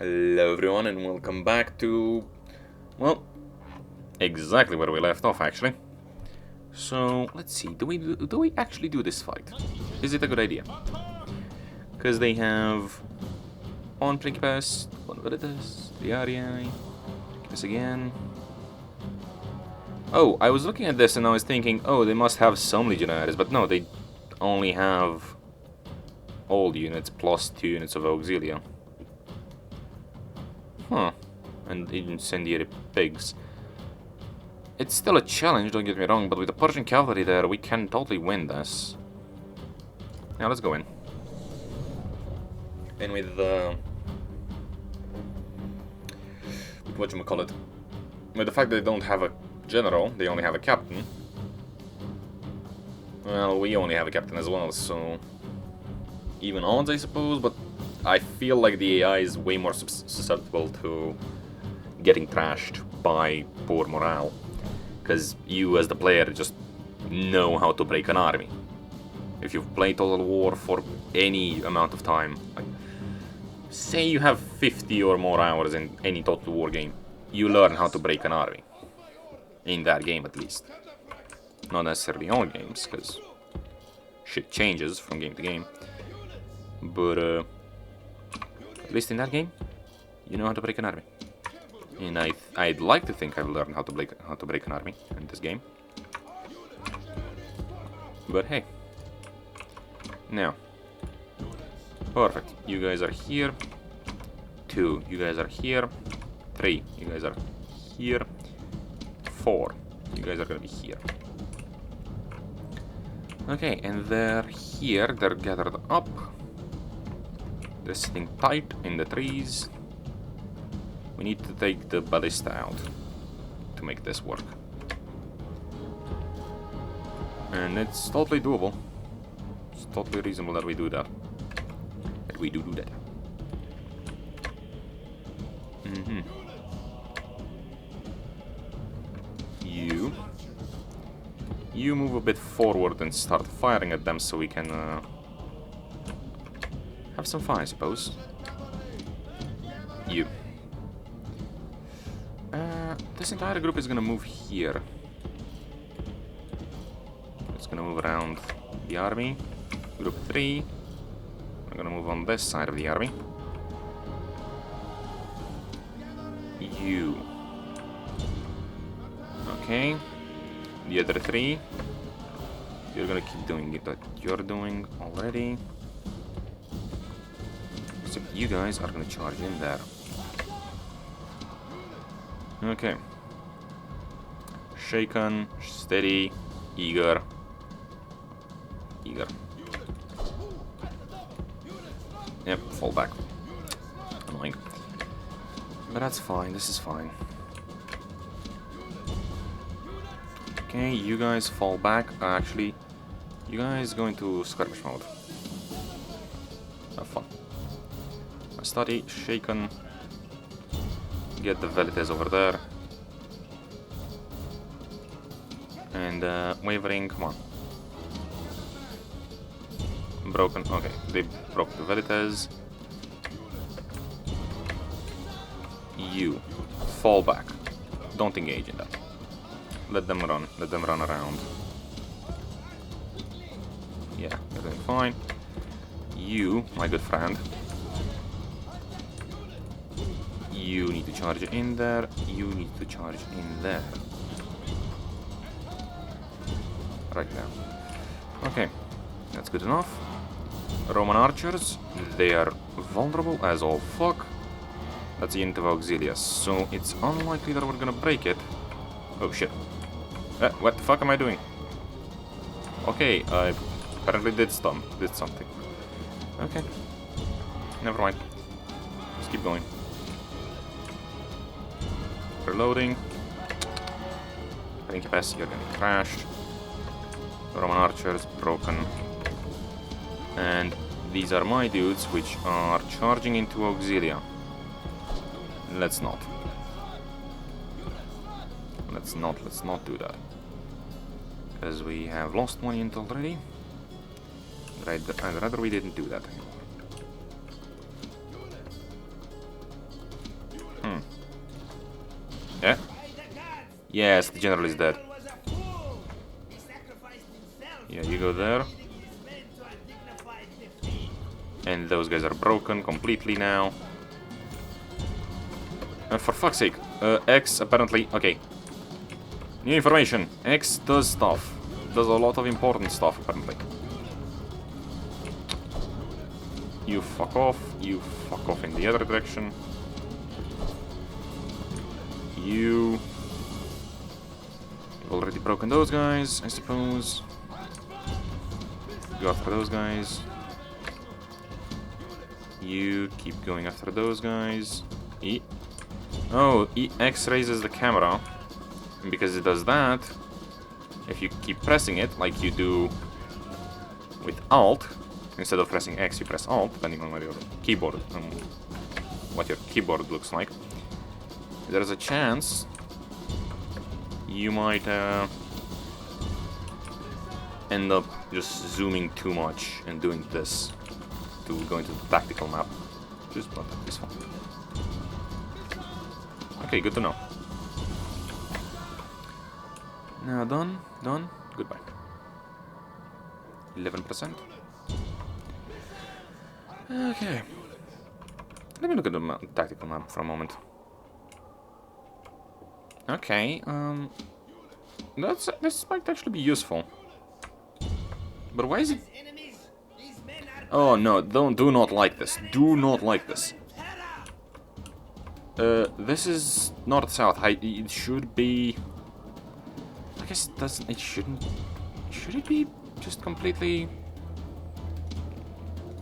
Hello everyone and welcome back to, well, exactly where we left off actually. So, let's see, do we actually do this fight? Is it a good idea? Because they have one Principes, one Veritas, the REI, this again. Oh, I was looking at this and I was thinking, oh, they must have some Legionaries, but no, they only have all units plus 2 units of Auxilia. Huh. And incendiary pigs. It's still a challenge, don't get me wrong, but with the Persian cavalry there, we can totally win this. Now let's go in. And with whatchamacallit, with the fact that they don't have a general, they only have a captain. Well, we only have a captain as well, so even odds, I suppose, but I feel like the AI is way more susceptible to getting trashed by poor morale, because you as the player just know how to break an army. If you've played Total War for any amount of time, like, say you have 50 or more hours in any Total War game, you learn how to break an army. In that game at least. Not necessarily all games, because shit changes from game to game. But at least in that game, you know how to break an army. And I'd like to think I've learned how to break an army in this game. But hey. Now. Perfect. You guys are here. 2. You guys are here. 3. You guys are here. 4. You guys are gonna be here. Okay, and they're here. They're gathered up. They're sitting tight in the trees. We need to take the ballista out to make this work. And it's totally doable. It's totally reasonable that we do that. That we do that. You move a bit forward and start firing at them so we can have some fun, I suppose. You. This entire group is gonna move here. It's gonna move around the army. Group 3. We're gonna move on this side of the army. You. Okay. The other 3. You're gonna keep doing it that you're doing already. Except you guys are gonna charge in there. Okay. Shaken, steady, eager. Eager. Yep, fall back. Annoying. But that's fine, this is fine. Okay, you guys fall back. Actually, you guys go into skirmish mode. Have fun. Study, shaken. Get the velites over there. And wavering, come on. Broken, okay, they broke the velites. You fall back. Don't engage in that. Let them run around. Yeah, they're doing fine. You, my good friend. You need to charge in there. You need to charge in there. Right now. Okay, that's good enough. Roman archers, they are vulnerable as all fuck. That's the unit of Auxilia, so it's unlikely that we're gonna break it. Oh shit. What the fuck am I doing? Okay, I apparently did something. Okay. Never mind. Just keep going. Reloading. Incapacity, you're getting crashed. Roman archers, broken. And these are my dudes, which are charging into Auxilia. Let's not. Let's not do that. Because we have lost one unit already. I'd rather we didn't do that. Yeah? Yes, the general is dead. Yeah, you go there. And those guys are broken completely now. For fuck's sake. X apparently... Okay. New information. X does stuff. Does a lot of important stuff, apparently. You fuck off. You fuck off in the other direction. You've already broken those guys, I suppose. Go after those guys. You keep going after those guys. Oh, X raises the camera. And because it does that, if you keep pressing it, like you do with Alt, instead of pressing X, you press Alt, depending on what your keyboard, looks like. There's a chance you might end up just zooming too much and doing this to go into the tactical map. Just not this one. Okay, good to know. Now done, goodbye. 11%. Okay. Let me look at the tactical map for a moment. Okay, this might actually be useful. But why is it... Oh no, do not like this. Do not like this. This is north-south. It should be... I guess it doesn't... It shouldn't... Should it be just completely...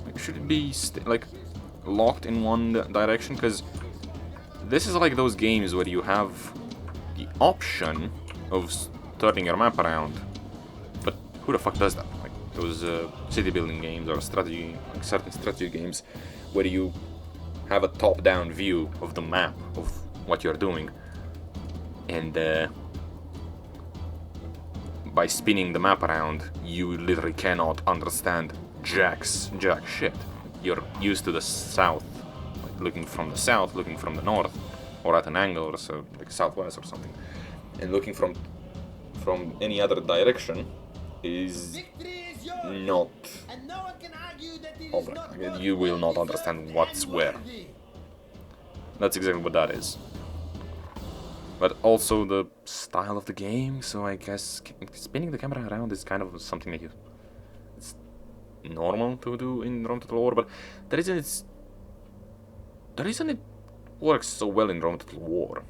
Like, should it be, like, locked in one direction? Because this is like those games where you have the option of turning your map around. But who the fuck does that? Like, those city building games or strategy, like certain strategy games where you have a top-down view of the map of what you're doing, and by spinning the map around, you literally cannot understand jack shit. You're used to the south, like looking from the south, looking from the north, or at an angle, or so, like southwest or something, and looking from any other direction is not. You will not understand what's where. That's exactly what that is. But also the style of the game, so I guess spinning the camera around is kind of something that it's normal to do in Rome Total War, but the reason it works so well in Rome Total War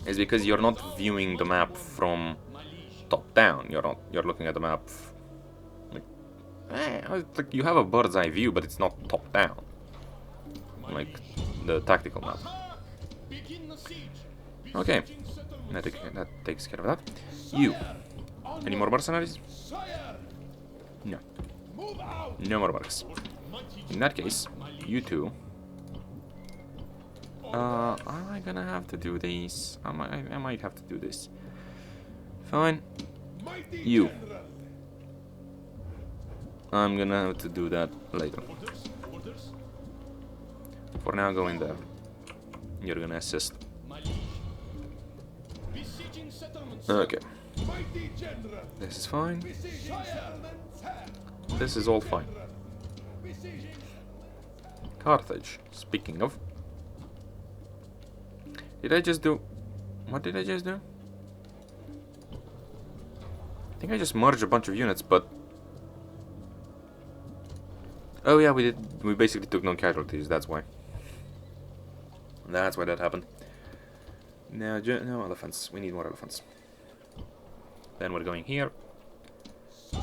is because you're not viewing the map from top down. You're looking at the map like you have a bird's eye view, but it's not top down like the tactical map. Okay, that takes care of that. You, any more mercenaries? No. No more mercs. In that case, you two. Am I gonna have to do these? I might have to do this. Fine. You. I'm gonna have to do that later. For now, go in there. You're gonna assist. Okay. This is fine. This is all fine. Carthage. Speaking of. Did I just do... What did I just do? I think I just merged a bunch of units, but... Oh yeah, we did. We basically took no casualties, that's why. That's why that happened. No elephants. We need more elephants. Then we're going here.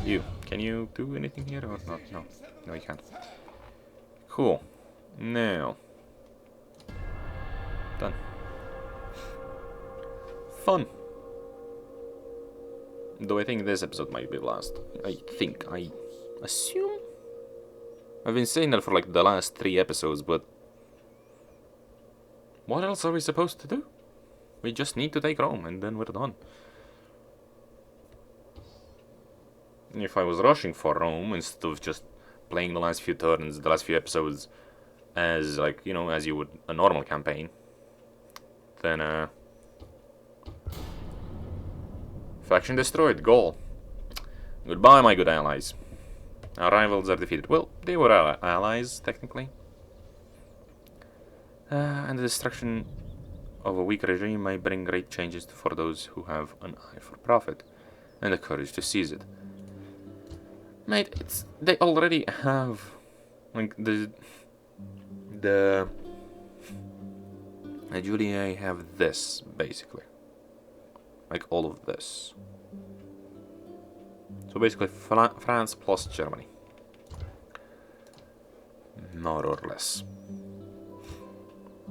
You. Can you do anything here or not? No. No, you can't. Cool. Now. Done. Fun. Though I think this episode might be the last. I assume? I've been saying that for like the last 3 episodes, but... What else are we supposed to do? We just need to take Rome, and then we're done. If I was rushing for Rome, instead of just playing the last few turns, the last few episodes, as like, you know, as you would a normal campaign, then, Faction destroyed. Goal. Goodbye, my good allies. Our rivals are defeated. Well, they were our allies, technically. And the destruction of a weak regime may bring great changes for those who have an eye for profit and the courage to seize it. Mate, they already have, like, the Juliae have this, basically. Like, all of this. So basically, France plus Germany. More or less.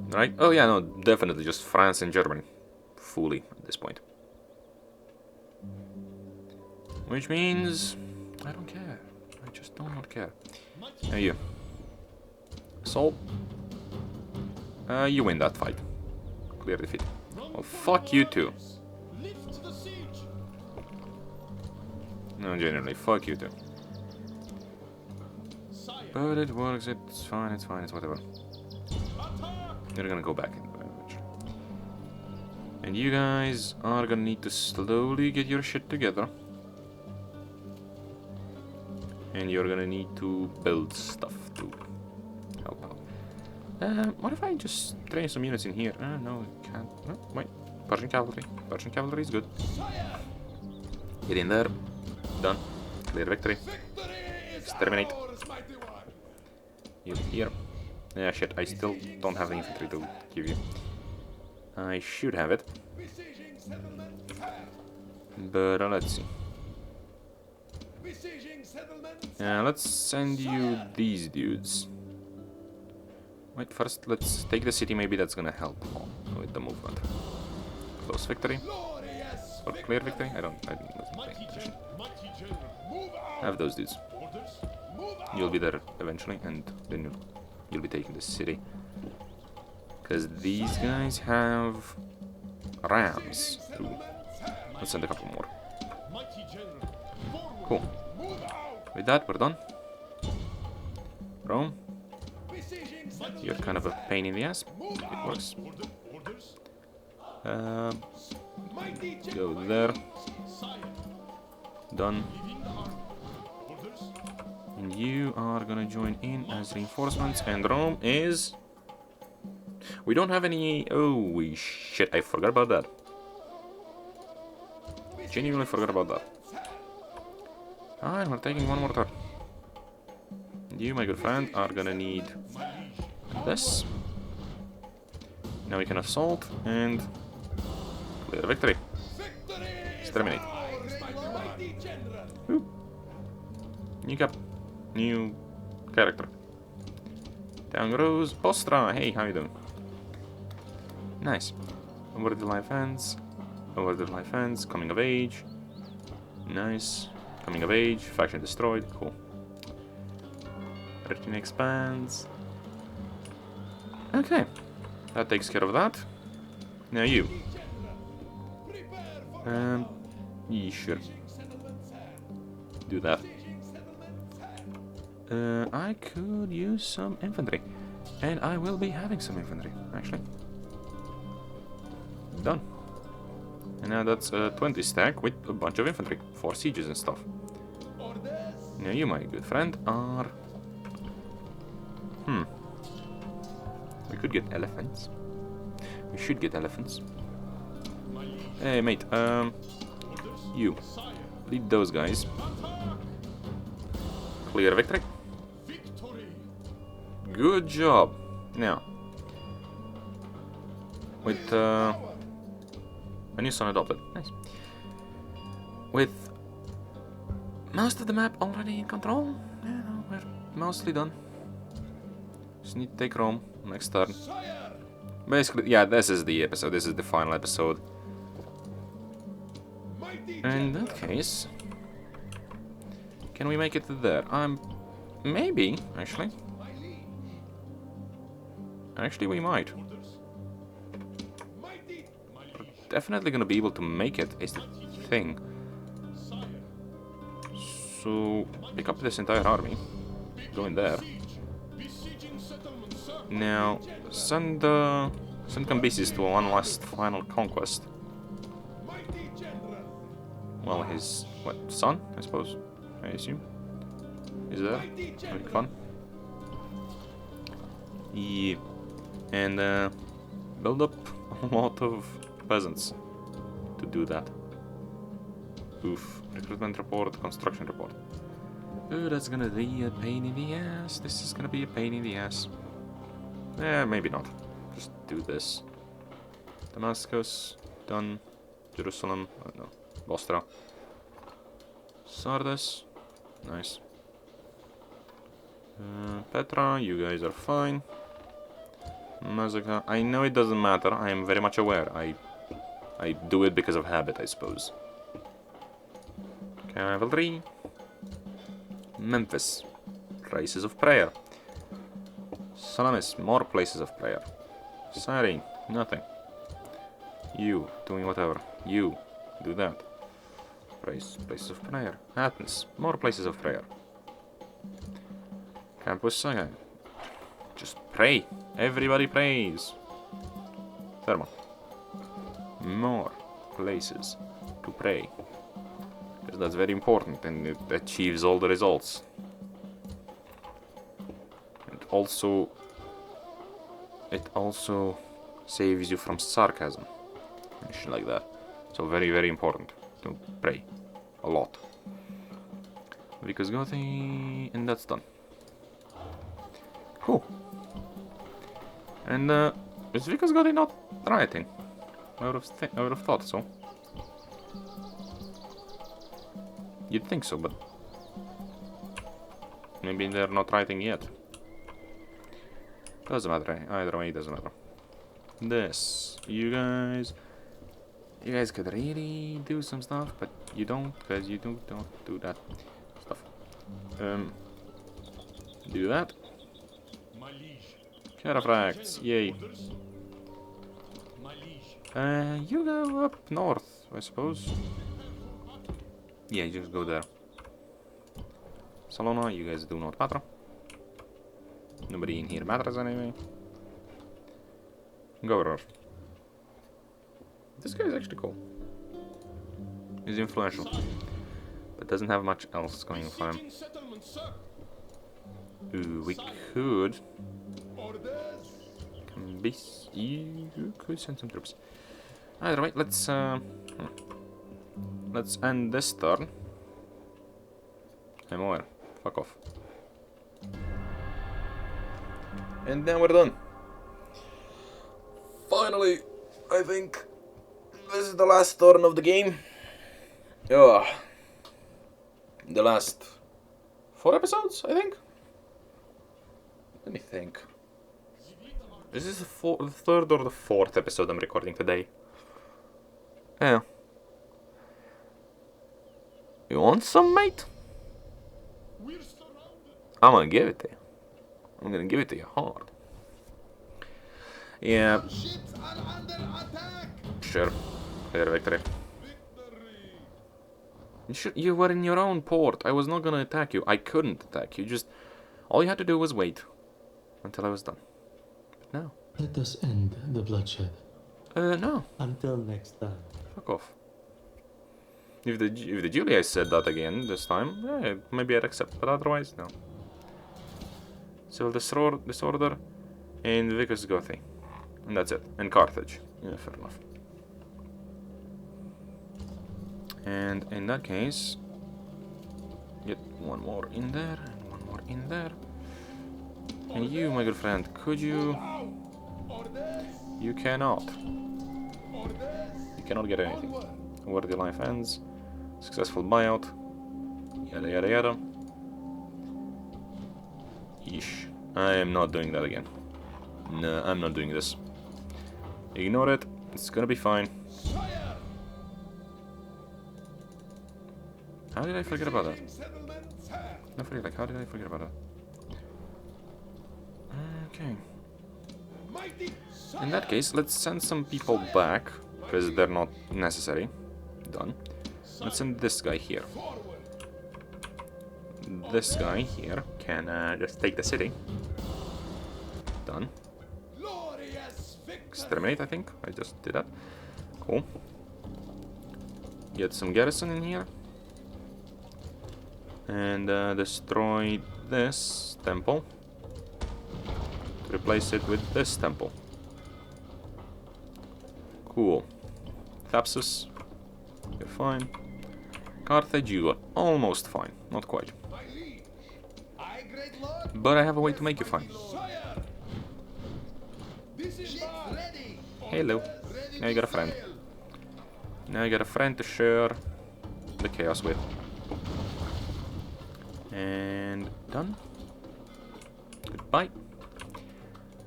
Right? Oh yeah, no, definitely just France and Germany. Fully, at this point. Which means... I don't care. I just do not care. Now you. Assault. You win that fight. Clear defeat. Well, fuck you too. No, generally, fuck you too. But it works, it's fine, it's whatever. You're gonna go back in eventually. And you guys are gonna need to slowly get your shit together. And you're gonna need to build stuff to help out. What if I just train some units in here? No, I can't. Oh, wait. Persian cavalry. Persian cavalry is good. Get in there. Done. Clear victory. Exterminate. You here. Yeah, shit, I still don't have the infantry to give you. I should have it. But let's see. Let's send you these dudes. Wait, first let's take the city, maybe that's gonna help with the movement. Close victory. Or clear victory? I didn't pay attention. Have those dudes. You'll be there eventually, and then you'll be taking the city. Because these guys have rams too. Let's send a couple more. Cool. With that, we're done. Rome. You're kind of a pain in the ass. It works. Go there. Done. And you are gonna join in as reinforcements. And Rome is... We don't have any... Oh, shit, I forgot about that. Genuinely forgot about that. Alright, we're taking one more turn. You, my good friend, are gonna need this. Now we can assault and clear victory. Exterminate. Ooh. New character. Down goes Ostra. Hey, how you doing? Nice. Over the life ends. Over the life ends. Coming of age. Nice. Coming of age. Faction destroyed. Cool. Retinue expands. Okay. That takes care of that. Now you. Yeah, sure. Do that. I could use some infantry. And I will be having some infantry, actually. Done. And now that's a 20 stack with a bunch of infantry for sieges and stuff. Now you, my good friend, are... We could get elephants. We should get elephants. Hey, mate, you. Lead those guys. Clear victory. Good job. Now, with a new son adopted. Nice. With most of the map already in control, yeah, no, we're mostly done. Just need to take Rome next turn. Basically, yeah, this is the episode. This is the final episode. In that case, can we make it there? Maybe, actually. Actually, we might. We're definitely gonna be able to make it, is the thing. So, pick up this entire army. Go in there. Now, send Cambyses to one last final conquest. well, his, what, son, I suppose? I assume? Is there? Having fun? Yeah. And, build up a lot of peasants to do that. Oof. Recruitment report, construction report. Oh, that's gonna be a pain in the ass. This is gonna be a pain in the ass. Maybe not. Just do this. Damascus, done. Jerusalem, no. Bostra. Sardes, nice. Petra, you guys are fine. Mazaka, I know it doesn't matter. I am very much aware. I do it because of habit, I suppose. Cavalry. Memphis, places of prayer. Salamis, more places of prayer. Sari, nothing. You, doing whatever. You, do that. Places of prayer. Athens, more places of prayer. Campus Saga. Just pray. Everybody prays. Thermal. More places to pray. Because that's very important and it achieves all the results. And also, it also saves you from sarcasm and shit like that. So very, very important to pray a lot. Because Gothi, and that's done. Cool. And is Vikas Gothi not writing? I would have thought so. You'd think so, but maybe they're not writing yet. Doesn't matter. Either way, doesn't matter. This, you guys could really do some stuff, but you don't, because you don't do that stuff. Do that. Carafracts, yay. You go up north, I suppose. Yeah, just go there. Salona, you guys do not matter. Nobody in here matters anyway. Governor. This guy is actually cool. He's influential, but doesn't have much else going for him. Ooh, we could. You could send some troops. Either way, let's end this turn. I'm aware. Fuck off. And then we're done. Finally, I think this is the last turn of the game. Oh, the last 4 episodes, I think. Let me think. Is this the 3rd or the 4th episode I'm recording today? Yeah. You want some, mate? I'm gonna give it to you. I'm gonna give it to you hard. Yeah. Sure. Clear victory. You were in your own port. I was not gonna attack you. I couldn't attack you. Just all you had to do was wait until I was done. But no. Let us end the bloodshed. No. Until next time. Fuck off. If the Julia said that again this time, yeah, maybe I'd accept, but otherwise, no. Civil disorder, and Vicus Gothi. And that's it. And Carthage. Yeah, fair enough. And in that case, get one more in there, and one more in there. And you, my good friend, could you... You cannot. You cannot get anything. Where the life ends. Successful buyout. Yada yada yada. Yeesh. I am not doing that again. No, I'm not doing this. Ignore it. It's gonna be fine. How did I forget about that? No, for real, like, how did I forget about that? Okay. In that case, let's send some people back, because they're not necessary. Done. Let's send this guy here. This guy here can just take the city. Done. Exterminate, I think. I just did that. Cool. get some garrison in here. And destroy this temple. To replace it with this temple. Cool. Thapsus, you're fine. Carthage, you are almost fine. Not quite. But I have a way to make you fine. Hello. Now you got a friend. Now you got a friend to share the chaos with. And done. Goodbye.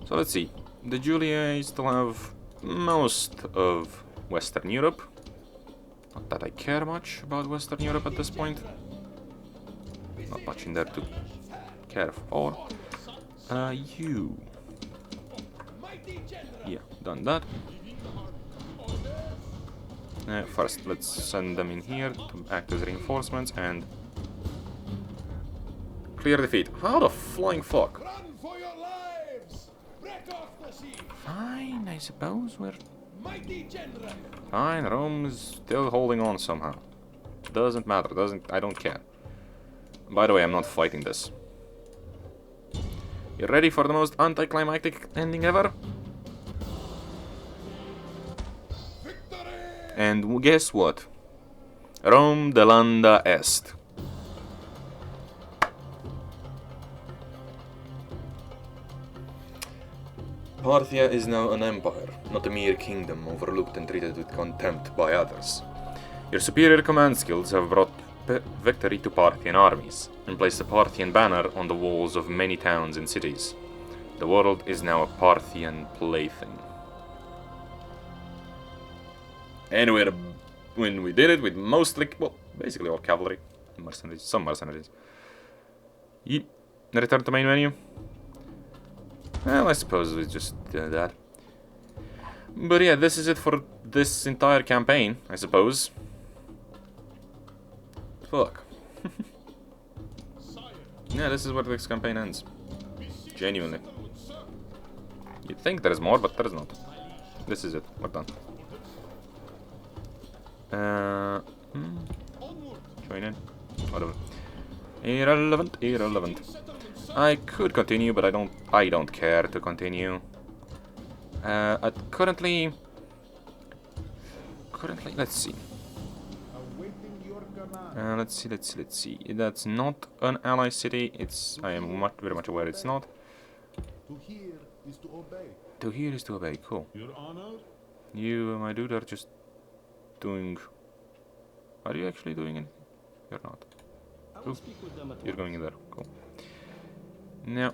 So let's see. The Julia still have most of Western Europe. Not that I care much about Western Europe at this point. Not much in there to care for. You. Yeah, done that. First, let's send them in here to act as reinforcements and clear defeat. How the flying fuck? Fine, I suppose we're fine. Rome is still holding on somehow. Doesn't matter. I don't care. By the way, I'm not fighting this. You ready for the most anticlimactic ending ever? And guess what? Roma Delenda Est. Parthia is now an empire, not a mere kingdom overlooked and treated with contempt by others. Your superior command skills have brought victory to Parthian armies, and placed the Parthian banner on the walls of many towns and cities. The world is now a Parthian plaything. And when we did it with mostly, well, basically all cavalry, mercenaries, some mercenaries. Yep. Return to main menu. Well, I suppose we just did that. But yeah, this is it for this entire campaign, I suppose. Fuck. Yeah, this is where this campaign ends. Genuinely. You'd think there is more, but there is not. This is it. We're done. Join in. Whatever. Irrelevant. I could continue, but I don't care to continue. Currently, let's see. Let's see. That's not an ally city. I am very much aware it's not. To hear is to obey. To hear is to obey. Cool. Your honor? You, my dude, are just doing. Are you actually doing anything? You're not. Ooh, you're going in there. Cool. Now,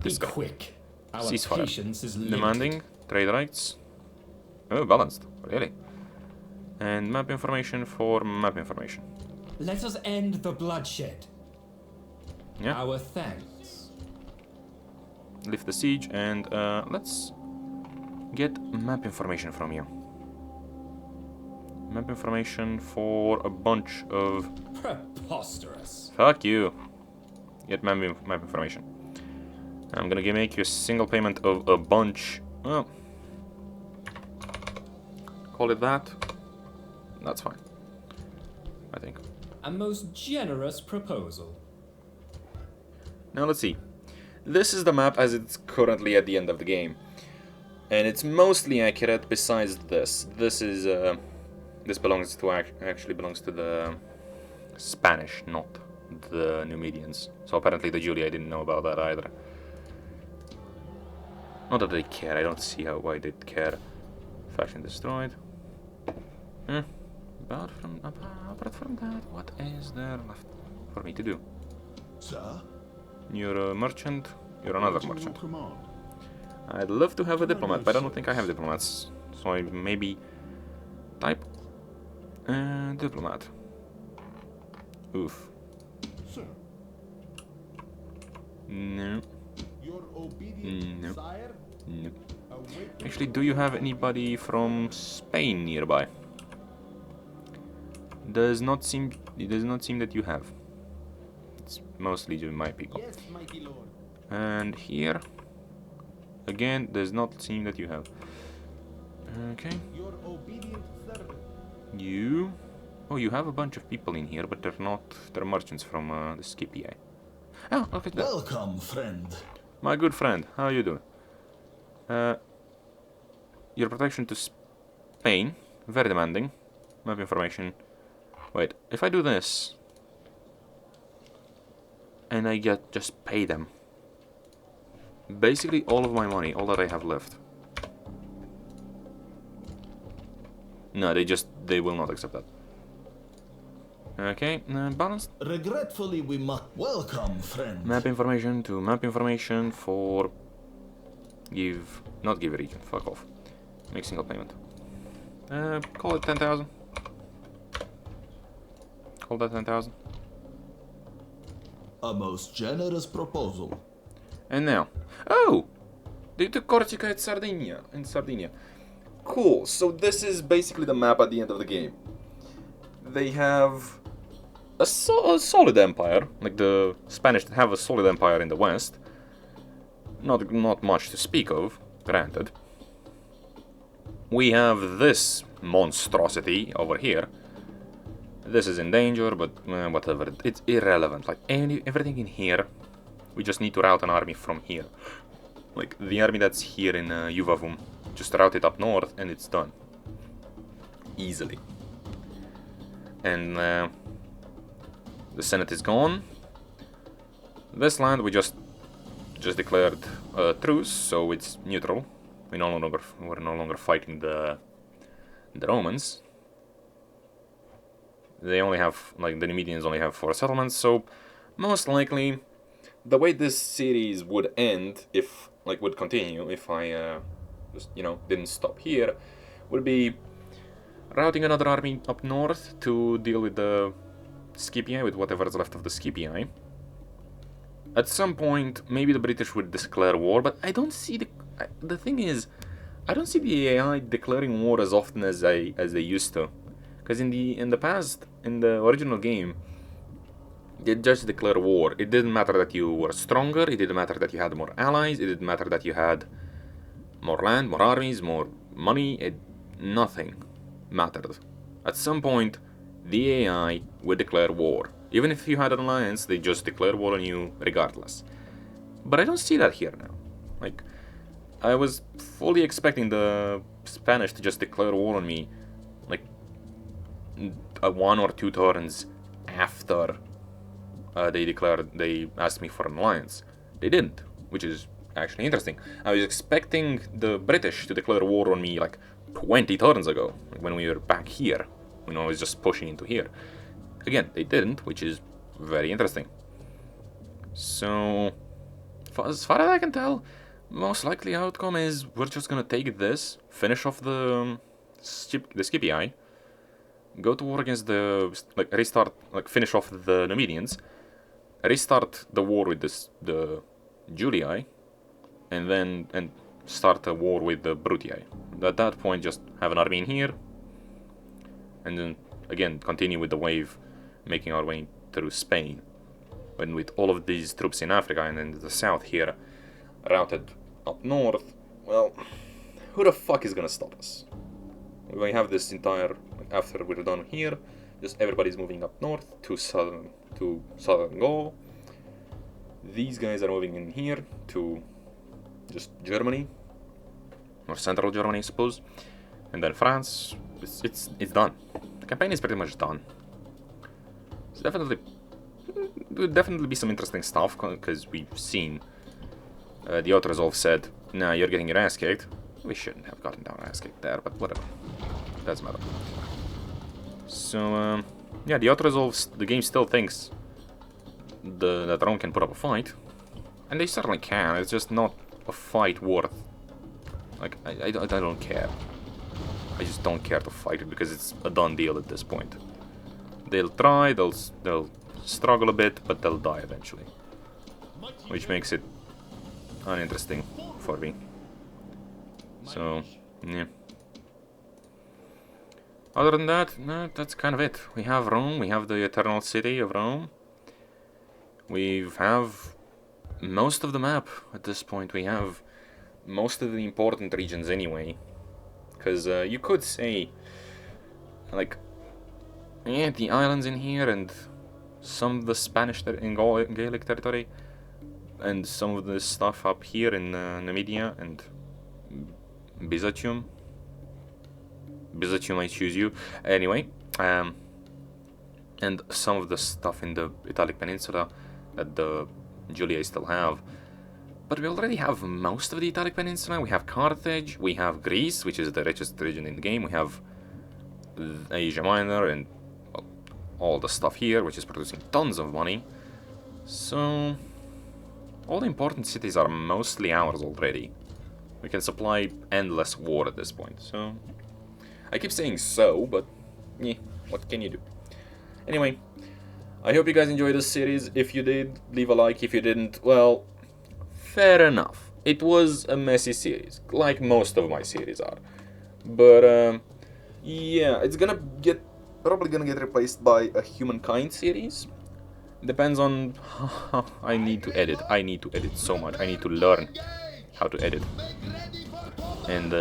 this guy. Quick. Our Ceasefire. patience is limited. Demanding trade rights. Oh, balanced. Really. And map information for map information. Let us end the bloodshed. Yeah. Our thanks. Lift the siege and let's get map information from you. Map information for a bunch of. Preposterous. Fuck you. Get map information. I'm gonna make you a single payment of a bunch. Oh. Call it that. That's fine. I think. A most generous proposal. Now let's see. This is the map as it's currently at the end of the game. And it's mostly accurate besides this. This is this belongs to actually belongs to the Spanish, not the Numidians. So apparently the Julia, I didn't know about that either. Not that they care, I don't see why they'd care. Faction destroyed. Apart from that, what is there left for me to do? Sir? You're a merchant, you're another merchant. Command. I'd love to have a diplomat, but I don't think I have diplomats. So I maybe type diplomat. Oof. Sir. No. Your obedient No. sire? No. Await Actually, do you have anybody from Spain nearby? It does not seem that you have. It's mostly my people. Yes, mighty lord. And here, again, does not seem that you have. Okay. Your obedient servant. You... Oh, you have a bunch of people in here, but they're not... They're merchants from the Scipii. Oh, look at that. Welcome, friend. My good friend, how you doing? Your protection to Spain, very demanding. Map information. Wait, if I do this... And I just pay them. Basically all of my money, all that I have left. No, they will not accept that. Okay, balanced. Regretfully, we must welcome, friend. Map information to map information for... Not give a region, fuck off. Make single payment. Call it 10,000. Call that 10,000. A most generous proposal. And now... Oh! They took Corsica and Sardinia. Cool, so this is basically the map at the end of the game. They have a solid empire, like the Spanish have a solid empire in the west. Not much to speak of, granted. We have this monstrosity over here. This is in danger, but whatever, it's irrelevant. Like everything in here, we just need to route an army from here. Like the army that's here in Juvavum, just route it up north and it's done. Easily. And the Senate is gone. This land we just declared a truce, so it's neutral. We're no longer fighting the Romans. They only have, like, the Numidians only have 4 settlements, so most likely the way this series would end, if, like, would continue, if I just, you know, didn't stop here, would be routing another army up north to deal with the Scipii, with whatever's left of the Scipii. At some point, maybe the British would declare war, but I don't see the thing is, I don't see the AI declaring war as often as they used to. Because in the past, in the original game, they just declare war. It didn't matter that you were stronger, it didn't matter that you had more allies, it didn't matter that you had more land, more armies, more money, nothing mattered. At some point, the AI would declare war. Even if you had an alliance, they just declare war on you regardless. But I don't see that here now. Like, I was fully expecting the Spanish to just declare war on me, like, 1 or 2 turns after they asked me for an alliance. They didn't, which is actually interesting. I was expecting the British to declare war on me like 20 turns ago, like when we were back here, when I was just pushing into here. Again, they didn't, which is very interesting. So, as far as I can tell, most likely outcome is we're just gonna take this, finish off the Scipii, go to war against finish off the Numidians, restart the war with the Julii, and start a war with the Brutii. At that point, just have an army in here, and then again continue with the wave, making our way through Spain. And with all of these troops in Africa and in the south here, routed up north, well, who the fuck is gonna stop us? We're going to have this entire, after we're done here, just everybody's moving up north to southern Gaul. These guys are moving in here to just Germany, or central Germany, I suppose, and then France. It's done. The campaign is pretty much done. It's definitely would definitely be some interesting stuff, because we've seen the Autoresolve said, "Nah, you're getting your ass kicked." We shouldn't have gotten our ass kicked there, but whatever. Doesn't matter. So yeah, the Autoresolve, the game still thinks that Rome can put up a fight, and they certainly can. It's just not a fight worth. Like, I don't care. I just don't care to fight it because it's a done deal at this point. They'll try, they'll struggle a bit, but they'll die eventually, which makes it uninteresting for me. So, yeah. Other than that, no, that's kind of it. We have Rome, we have the Eternal City of Rome. We have most of the map at this point. We have most of the important regions anyway. Because you could say like, yeah, the islands in here, and some of the Spanish in Gaelic territory, and some of the stuff up here in Numidia and Byzantium. Byzantium, I choose you. Anyway, and some of the stuff in the Italic Peninsula that the Julia still have. But we already have most of the Italic Peninsula. We have Carthage, we have Greece, which is the richest region in the game. We have Asia Minor and all the stuff here, which is producing tons of money. So all the important cities are mostly ours already. We can supply endless war at this point. So I keep saying so, but yeah, what can you do? Anyway, I hope you guys enjoyed this series. If you did, leave a like. If you didn't, well, fair enough. It was a messy series, like most of my series are. But yeah, it's probably gonna get replaced by a Humankind series. Depends on how I need to edit. I need to edit so much. I need to learn how to edit, and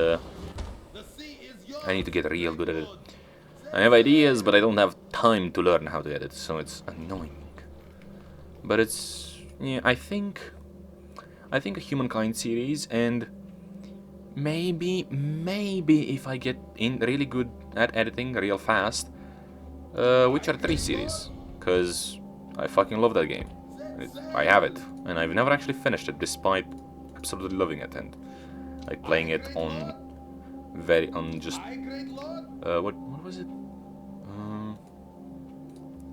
I need to get real good at it. I have ideas, but I don't have time to learn how to edit, so it's annoying. But it's, yeah, I think a Humankind series, and maybe if I get in really good at editing real fast, Witcher 3 series, cause I fucking love that game. I have it, and I've never actually finished it, despite absolutely loving it, and like playing it on just what was it?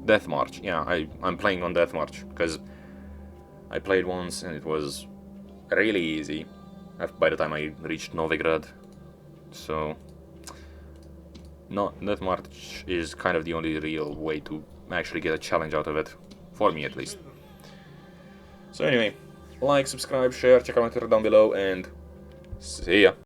Death March. Yeah, I'm playing on Death March because I played once and it was really easy by the time I reached Novigrad. So Death March is kind of the only real way to actually get a challenge out of it, for me at least. So anyway, like, subscribe, share, check out my Twitter down below, and see ya.